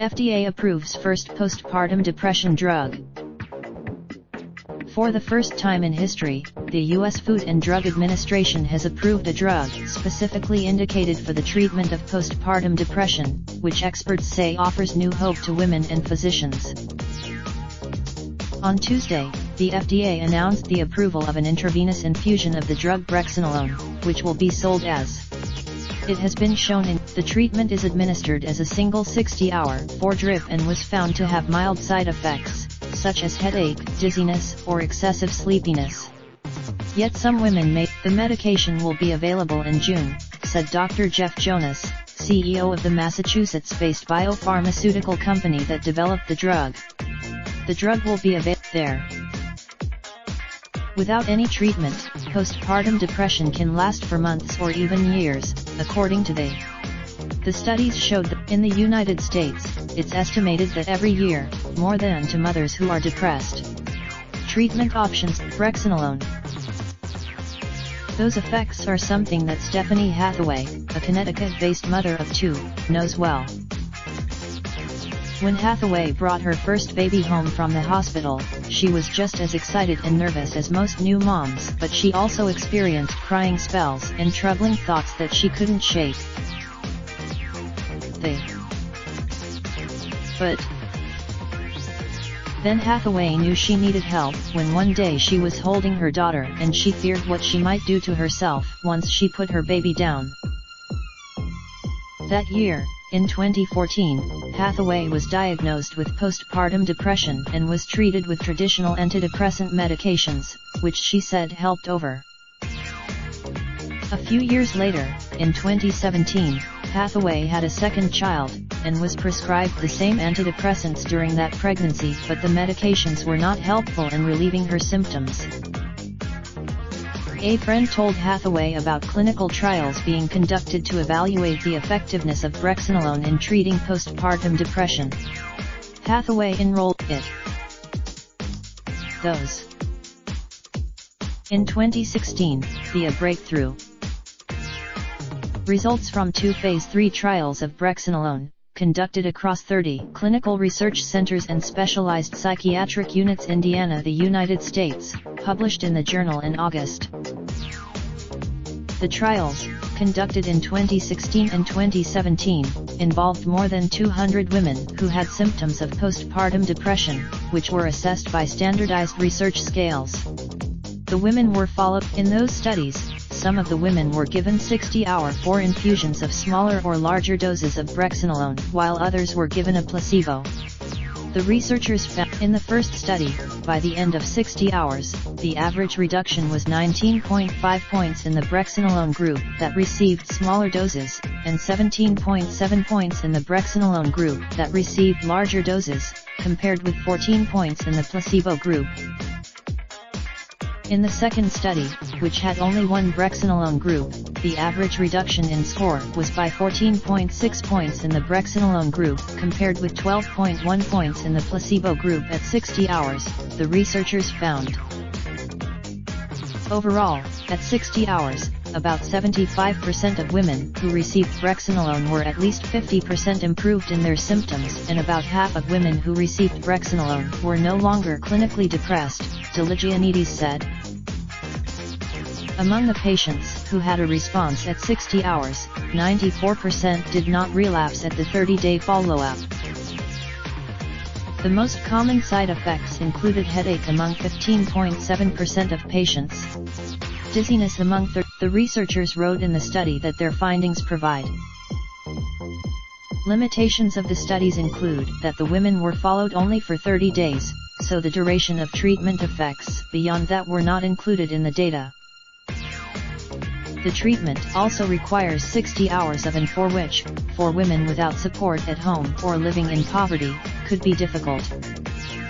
FDA approves first postpartum depression drug. For the first time in history, the U.S. Food and Drug Administration has approved a drug specifically indicated for the treatment of postpartum depression, which experts say offers new hope to women and physicians. On Tuesday, the FDA announced the approval of an intravenous infusion of the drug brexanolone, which will be sold as. It has been shown the treatment is administered as a single 60-hour 4-drip and was found to have mild side effects, such as headache, dizziness, or excessive sleepiness. Yet some women may. The medication will be available in June, said Dr. Jeff Jonas, CEO of the Massachusetts-based biopharmaceutical company that developed the drug. The drug will be available there. Without any treatment, postpartum depression can last for months or even years, according to the studies showed that in the United States, it's estimated that every year, more than 2 mothers who are depressed. Treatment options: brexanolone. Those effects are something that Stephanie Hathaway, a Connecticut-based mother of 2, knows well. When Hathaway brought her first baby home from the hospital, she was just as excited and nervous as most new moms, but she also experienced crying spells and troubling thoughts that she couldn't shake. But then Hathaway knew she needed help when one day she was holding her daughter and she feared what she might do to herself once she put her baby down. That year, in 2014, Hathaway was diagnosed with postpartum depression and was treated with traditional antidepressant medications, which she said helped over. A few years later, in 2017, Hathaway had a second child, and was prescribed the same antidepressants during that pregnancy, but the medications were not helpful in relieving her symptoms. A friend told Hathaway about clinical trials being conducted to evaluate the effectiveness of brexanolone in treating postpartum depression. Hathaway enrolled it. Those. In 2016, via breakthrough. Results from 2 phase 3 trials of brexanolone, conducted across 30 clinical research centers and specialized psychiatric units in Indiana, the United States, published in the journal in August. The trials, conducted in 2016 and 2017, involved more than 200 women who had symptoms of postpartum depression, which were assessed by standardized research scales. The women were followed. In those studies, some of the women were given 60-hour 4 infusions of smaller or larger doses of brexanolone, while others were given a placebo. The researchers found, in the first study, by the end of 60 hours, the average reduction was 19.5 points in the brexanolone group that received smaller doses, and 17.7 points in the brexanolone group that received larger doses, compared with 14 points in the placebo group. In the second study, which had only one brexanolone group, the average reduction in score was by 14.6 points in the brexanolone group, compared with 12.1 points in the placebo group at 60 hours, the researchers found. Overall, at 60 hours, about 75% of women who received brexanolone were at least 50% improved in their symptoms, and about half of women who received brexanolone were no longer clinically depressed, Deligianides said. Among the patients who had a response at 60 hours, 94% did not relapse at the 30-day follow-up. The most common side effects included headache among 15.7% of patients. Dizziness among the researchers wrote in the study that their findings provide. Limitations of the studies include that the women were followed only for 30 days, so the duration of treatment effects beyond that were not included in the data. The treatment also requires 60 hours of and for which, for women without support at home or living in poverty, could be difficult.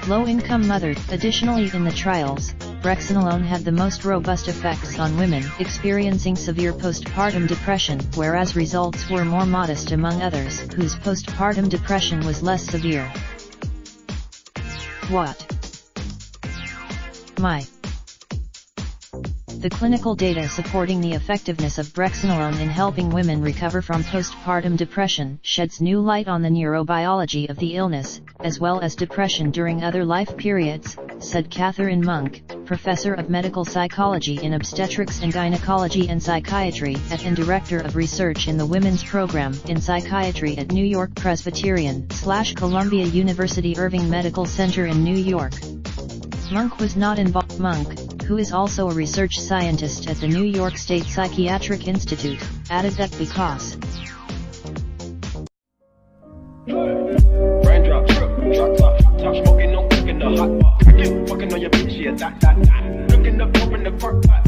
Low-income mothers. Additionally, in the trials, brexanolone had the most robust effects on women experiencing severe postpartum depression, whereas results were more modest among others whose postpartum depression was less severe. What? My The clinical data supporting the effectiveness of brexanolone in helping women recover from postpartum depression sheds new light on the neurobiology of the illness, as well as depression during other life periods, said Catherine Monk, professor of medical psychology in obstetrics and gynecology and psychiatry and director of research in the Women's Program in Psychiatry at New York Presbyterian/Columbia University Irving Medical Center in New York. Monk was not involved. Monk, who is also a research scientist at the New York State Psychiatric Institute, added that because raindrop, drop top smoking, no cooking the hot pot, fucking on your bitch, yeah, that. Looking up, open the park, pot.